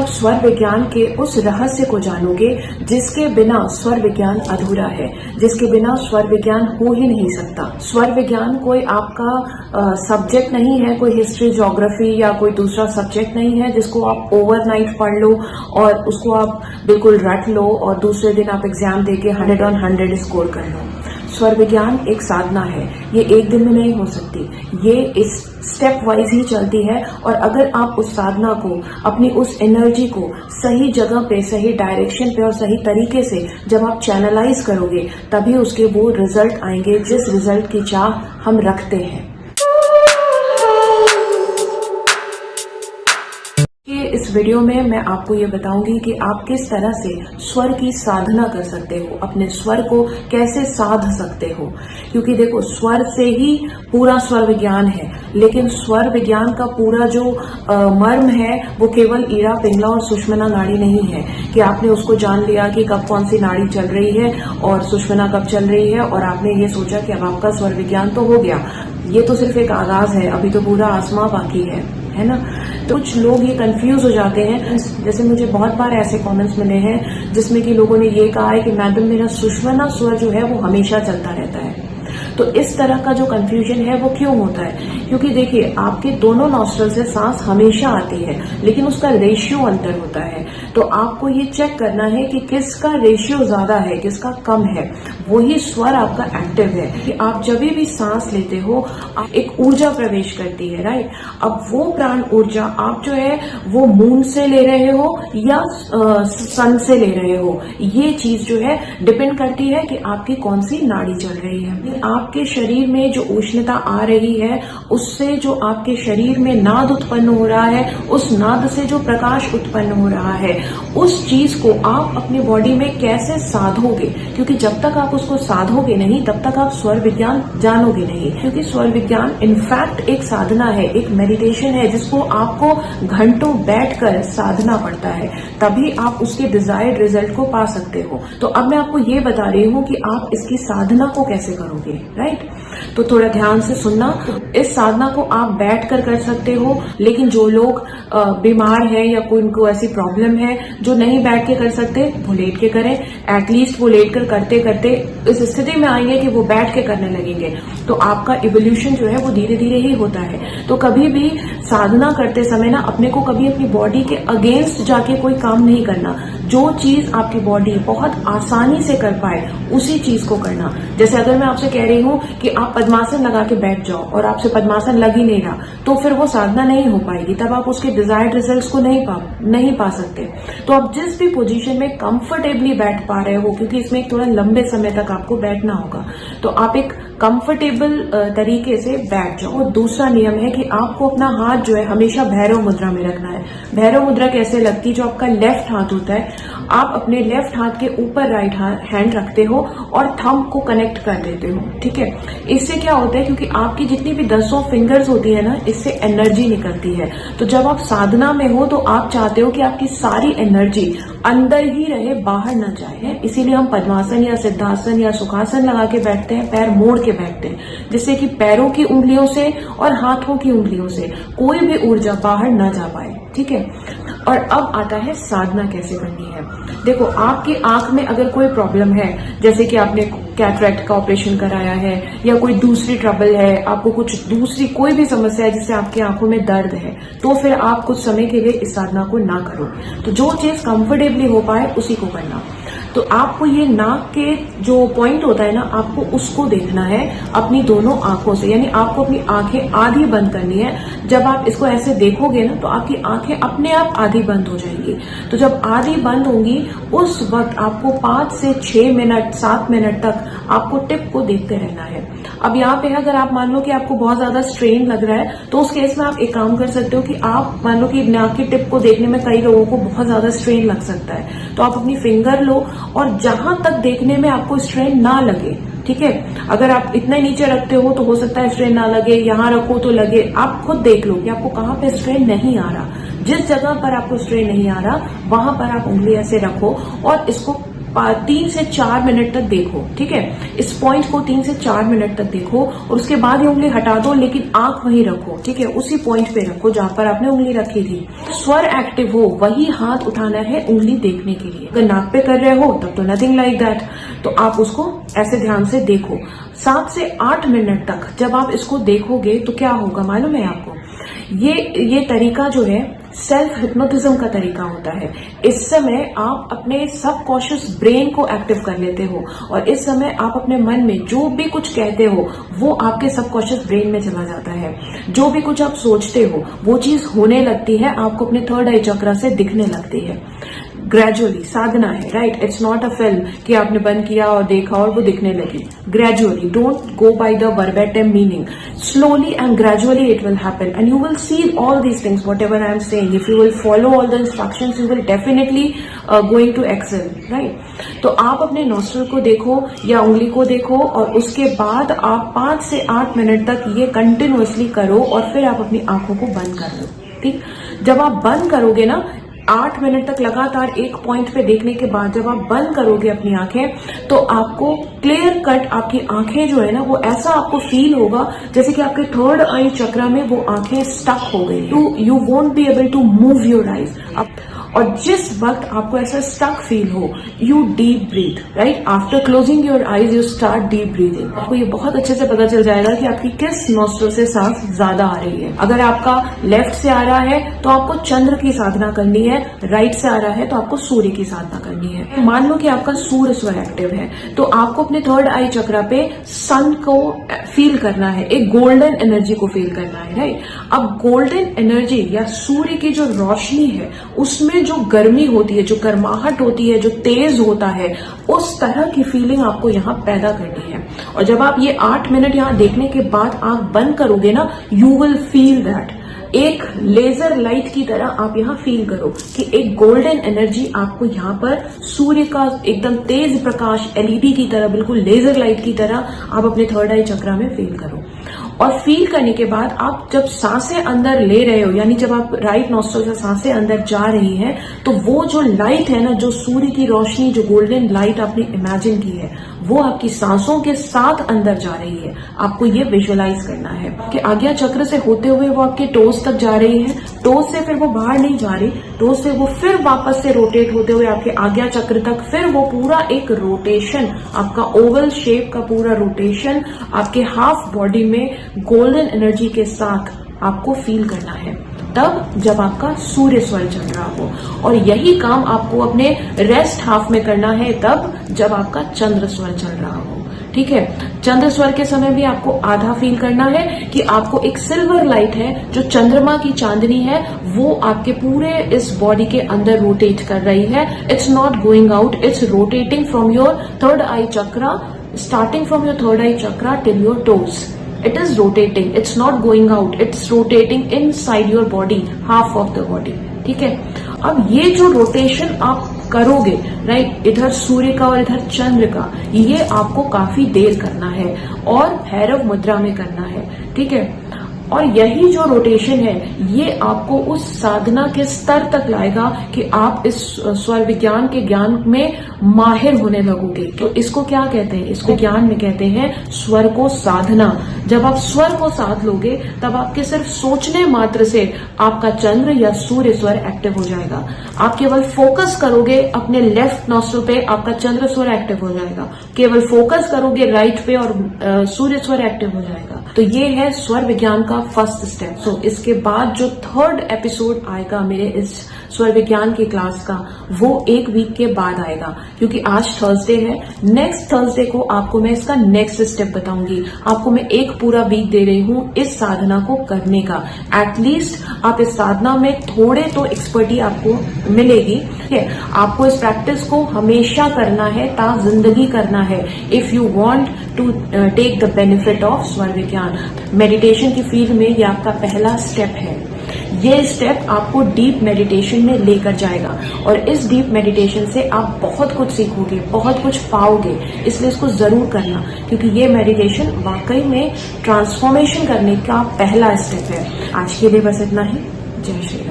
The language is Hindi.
आप स्वर विज्ञान के उस रहस्य को जानोगे जिसके बिना स्वर विज्ञान अधूरा है, जिसके बिना स्वर विज्ञान हो ही नहीं सकता। स्वर विज्ञान कोई आपका सब्जेक्ट नहीं है, कोई हिस्ट्री, ज्योग्राफी या कोई दूसरा सब्जेक्ट नहीं है जिसको आप ओवरनाइट पढ़ लो और उसको आप बिल्कुल रट लो और दूसरे दिन आप एग्जाम देके 100 on 100 स्कोर कर लो। स्वर विज्ञान एक साधना है, ये एक दिन में नहीं हो सकती, ये इस स्टेप वाइज ही चलती है। और अगर आप उस साधना को, अपनी उस एनर्जी को सही जगह पे, सही डायरेक्शन पे और सही तरीके से जब आप चैनलाइज करोगे, तभी उसके वो रिजल्ट आएंगे जिस रिजल्ट की चाह हम रखते हैं। इस वीडियो में मैं आपको ये बताऊंगी कि आप किस तरह से स्वर की साधना कर सकते हो, अपने स्वर को कैसे साध सकते हो। क्योंकि देखो, स्वर से ही पूरा स्वर विज्ञान है, लेकिन स्वर विज्ञान का पूरा जो मर्म है वो केवल ईड़ा, पिंगला और सुषुम्ना नाड़ी नहीं है कि आपने उसको जान लिया कि कब कौन सी नाड़ी चल रही है और सुषुम्ना कब चल रही है और आपने ये सोचा कि अब आपका स्वर विज्ञान तो हो गया। ये तो सिर्फ एक आगाज है, अभी तो पूरा आसमां बाकी है ना। तो कुछ लोग ये कंफ्यूज हो जाते हैं। जैसे मुझे बहुत बार ऐसे कमेंट्स मिले हैं जिसमें कि लोगों ने ये कहा है कि मैडम मेरा सुषुम्ना स्वर जो है वो हमेशा चलता रहता है। तो इस तरह का जो कंफ्यूजन है वो क्यों होता है? क्योंकि देखिए, आपके दोनों नॉस्ट्रल से सांस हमेशा आती है, लेकिन उसका रेशियो अंतर होता है। तो आपको ये चेक करना है कि किसका रेशियो ज्यादा है, किसका कम है, वही स्वर आपका एक्टिव है। कि आप जब भी सांस लेते हो, एक ऊर्जा प्रवेश करती है, राइट। अब वो प्राण ऊर्जा आप जो है वो मून से ले रहे हो या सन से ले रहे हो, ये चीज जो है डिपेंड करती है कि आपकी कौन सी नाड़ी चल रही है। आपके शरीर में जो उष्णता आ रही है, उससे जो आपके शरीर में नाद उत्पन्न हो रहा है, उस नाद से जो प्रकाश उत्पन्न हो रहा है, उस चीज को आप अपनी बॉडी में कैसे साधोगे। क्योंकि जब तक आप उसको साधोगे नहीं, तब तक आप स्वर विज्ञान जानोगे नहीं। क्योंकि स्वर विज्ञान इनफैक्ट एक साधना है, एक मेडिटेशन है, जिसको आपको घंटों बैठकर साधना पड़ता है, तभी आप उसके डिजायर्ड रिजल्ट को पा सकते हो। तो अब मैं आपको ये बता रही हूँ कि आप इसकी साधना को कैसे करोगे, राइट। तो थोड़ा ध्यान से सुनना। इस साधना को आप बैठ कर सकते हो, लेकिन जो लोग बीमार है या कोई उनको ऐसी प्रॉब्लम है जो नहीं बैठ के कर सकते, वो लेट के करें। एटलीस्ट वो लेट कर करते करते इस स्थिति में आएंगे कि वो बैठ के करने लगेंगे। तो आपका इवोल्यूशन जो है वो धीरे धीरे ही होता है। तो कभी भी साधना करते समय ना अपने को कभी अपनी बॉडी के अगेंस्ट जाके कोई काम नहीं करना। जो चीज आपकी बॉडी बहुत आसानी से कर पाए उसी चीज को करना। जैसे अगर मैं आपसे कह रही हूँ कि आप पद्मासन लगा के बैठ जाओ और आपसे पद्मासन लग ही नहीं रहा, तो फिर वो साधना नहीं हो पाएगी, तब आप उसके डिजायर्ड रिजल्ट्स को नहीं पा सकते। तो आप जिस भी पोजीशन में कंफर्टेबली बैठ पा रहे हो, क्योंकि इसमें एक थोड़ा लंबे समय तक आपको बैठना होगा, तो आप एक कंफर्टेबल तरीके से बैठ जाओ। और दूसरा नियम है कि आपको अपना हाथ जो है हमेशा भैरव मुद्रा में रखना है। भैरव मुद्रा कैसे लगती है? जो आपका लेफ्ट हाथ होता है, आप अपने लेफ्ट हाथ के ऊपर राइट हैंड रखते हो और थंब को कनेक्ट कर देते हो, ठीक है। इससे क्या होता है, क्योंकि आपकी जितनी भी 10 फिंगर्स होती है ना, इससे एनर्जी निकलती है। तो जब आप साधना में हो तो आप चाहते हो कि आपकी सारी एनर्जी अंदर ही रहे, बाहर न जाए। इसीलिए हम पद्मासन या सिद्धासन या सुखासन लगा के बैठते हैं, पैर मोड़ के बैठते हैं, जिससे कि पैरों की उंगलियों से और हाथों की उंगलियों से कोई भी ऊर्जा बाहर न जा पाए, ठीक है। और अब आता है साधना कैसे करनी है। देखो, आपकी आंख में अगर कोई प्रॉब्लम है, जैसे कि आपने कैटरैक्ट का ऑपरेशन कराया है या कोई दूसरी ट्रबल है, आपको कुछ दूसरी कोई भी समस्या है जिससे आपकी आंखों में दर्द है, तो फिर आप कुछ समय के लिए इस साधना को ना करो। तो जो चीज कंफर्टेबली हो पाए उसी को करना। तो आपको ये नाक के जो पॉइंट होता है ना, आपको उसको देखना है अपनी दोनों आंखों से। यानी आपको अपनी आंखें आधी बंद करनी है। जब आप इसको ऐसे देखोगे ना, तो आपकी आंखें अपने आप आधी बंद हो जाएंगी। तो जब आधी बंद होंगी, उस वक्त आपको 5 से 6 मिनट, 7 मिनट तक आपको टिप को देखते रहना है। अब यहाँ पे अगर आप मान लो कि आपको बहुत ज्यादा स्ट्रेन लग रहा है, तो उस केस में आप एक काम कर सकते हो कि आप मान लो कि नाक की टिप को देखने में कई लोगों को बहुत ज्यादा स्ट्रेन लग सकता है, तो आप अपनी फिंगर लो और जहां तक देखने में आपको स्ट्रेन ना लगे, ठीक है। अगर आप इतना नीचे रखते हो तो हो सकता है स्ट्रेन ना लगे, यहाँ रखो तो लगे। आप खुद देख लो कि आपको कहाँ पे स्ट्रेन नहीं आ रहा। जिस जगह पर आपको स्ट्रेन नहीं आ रहा, वहां पर आप उंगली ऐसे रखो और इसको 3 से 4 मिनट तक देखो, ठीक है। इस पॉइंट को 3 से 4 मिनट तक देखो और उसके बाद ये उंगली हटा दो, लेकिन आंख वहीं रखो, ठीक है, उसी पॉइंट पे रखो जहां पर आपने उंगली रखी थी। स्वर एक्टिव हो वही हाथ उठाना है उंगली देखने के लिए। अगर नाक पे कर रहे हो तब तो नथिंग लाइक दैट, तो आप उसको ऐसे ध्यान से देखो 7 से 8 मिनट तक। जब आप इसको देखोगे तो क्या होगा मालूम है आपको, ये तरीका जो है सेल्फ हिप्नोटिज्म का तरीका होता है। इस समय आप अपने सबकॉन्शियस ब्रेन को एक्टिव कर लेते हो और इस समय आप अपने मन में जो भी कुछ कहते हो वो आपके सबकॉन्शियस ब्रेन में चला जाता है। जो भी कुछ आप सोचते हो वो चीज होने लगती है, आपको अपने थर्ड आई चक्रा से दिखने लगती है। ग्रेजुअली साधना है, right. It's not a film कि आपने बंद किया और देखा और वो दिखने लगी। Gradually, don't go by the verbatim meaning, slowly and gradually it will happen and you will see all these things whatever I am saying. If you will follow all the instructions you will definitely going to excel, right? तो आप अपने नॉस्ट्रल को देखो या उंगली को देखो और उसके बाद आप 5 से 8 मिनट तक ये कंटिन्यूअसली करो और फिर आप अपनी आंखों को बंद कर लो, ठीक। जब आप बंद करोगे ना 8 मिनट तक लगातार एक पॉइंट पे देखने के बाद जब आप बंद करोगे अपनी आंखें तो आपको क्लियर कट आपकी आंखें जो है ना वो ऐसा आपको फील होगा जैसे कि आपके थर्ड आई चक्रा में वो आंखें स्टक हो गई। You won't be able to move your eyes. और जिस वक्त आपको ऐसा स्टक फील हो you deep breath, right. After closing your eyes you start deep breathing. आपको ये बहुत अच्छे से पता चल जाएगा कि आपकी किस नॉस्ट्रल से सांस ज्यादा आ रही है। अगर आपका लेफ्ट से आ रहा है तो आपको चंद्र की साधना करनी है, राइट से आ रहा है तो आपको सूर्य की साधना करनी है। मान लो कि आपका सूर्य स्वर एक्टिव है तो आपको अपने थर्ड आई चक्रा पे सन को फील करना है, एक गोल्डन एनर्जी को फील करना है, राइट। अब गोल्डन एनर्जी या सूर्य की जो रोशनी है उसमें जो गर्मी होती है, जो गर्माहट होती है, जो तेज होता है, उस तरह की फीलिंग आपको यहाँ पैदा करनी है। और जब आप ये 8 मिनट यहाँ देखने के बाद आंख बंद करोगे ना यू विल फील दैट। एक लेजर लाइट की तरह आप यहाँ फील करो कि एक गोल्डन एनर्जी आपको यहाँ पर सूर्य का एकदम तेज प्रकाश एलईडी की तरह, बिल्कुल लेजर लाइट की तरह आप अपने थर्ड आई चक्रा में फील करो। और फील करने के बाद आप जब सांसें अंदर ले रहे हो यानी जब आप राइट नॉस्ट्रल से सांसें अंदर जा रही हैं तो वो जो लाइट है ना, जो सूर्य की रोशनी, जो गोल्डन लाइट आपने इमेजिन की है वो आपकी सांसों के साथ अंदर जा रही है। आपको ये विजुअलाइज करना है कि आज्ञा चक्र से होते हुए वो आपके टोज तक जा रही है, टोज से फिर वो बाहर नहीं जा रही, टोज से वो फिर वापस से रोटेट होते हुए आपके आज्ञा चक्र तक, फिर वो पूरा एक रोटेशन, आपका ओवल शेप का पूरा रोटेशन आपके हाफ बॉडी में गोल्डन एनर्जी के साथ आपको फील करना है, तब जब आपका सूर्य स्वर चल रहा हो। और यही काम आपको अपने रेस्ट हाफ में करना है तब जब आपका चंद्र स्वर चल रहा हो, ठीक है। चंद्र स्वर के समय भी आपको आधा फील करना है कि आपको एक सिल्वर लाइट है जो चंद्रमा की चांदनी है वो आपके पूरे इस बॉडी के अंदर रोटेट कर रही है। It's not going out, it's rotating from your third I chakra, starting from your third I chakra till your toes. It is rotating, it's not going out, it's rotating inside your body, half of the body, ठीक है। अब ये जो रोटेशन आप करोगे, राइट, इधर सूर्य का और इधर चंद्र का, ये आपको काफी देर करना है और भैरव मुद्रा में करना है, ठीक है। और यही जो रोटेशन है ये आपको उस साधना के स्तर तक लाएगा कि आप इस स्वर विज्ञान के ज्ञान में माहिर होने लगोगे। तो इसको क्या कहते हैं, इसको ज्ञान में कहते हैं स्वर को साधना। जब आप स्वर को साध लोगे तब आपके सिर्फ सोचने मात्र से आपका चंद्र या सूर्य स्वर एक्टिव हो जाएगा। आप केवल फोकस करोगे अपने लेफ्ट नॉस्ट्रल पे, आपका चंद्र स्वर एक्टिव हो जाएगा। केवल फोकस करोगे राइट पे और सूर्य स्वर एक्टिव हो जाएगा। तो ये है स्वर विज्ञान का फर्स्ट स्टेप। सो इसके बाद जो थर्ड एपिसोड आएगा मेरे इस स्वर विज्ञान की क्लास का वो 1 वीक के बाद आएगा, क्योंकि आज थर्सडे है। नेक्स्ट थर्सडे को आपको मैं इसका नेक्स्ट स्टेप बताऊंगी। आपको मैं 1 पूरा वीक दे रही हूँ इस साधना को करने का। एटलीस्ट आप इस साधना में थोड़े तो एक्सपर्टी आपको मिलेगी, ठीक है। आपको इस प्रैक्टिस को हमेशा करना है, ता जिंदगी करना है, if you want to take the benefit of स्वर विज्ञान। मेडिटेशन की फील्ड में ये आपका पहला स्टेप है। ये स्टेप आपको डीप मेडिटेशन में लेकर जाएगा और इस डीप मेडिटेशन से आप बहुत कुछ सीखोगे, बहुत कुछ पाओगे। इसलिए इसको जरूर करना, क्योंकि ये मेडिटेशन वाकई में ट्रांसफॉर्मेशन करने का पहला स्टेप है। आज के लिए बस इतना ही। जय श्री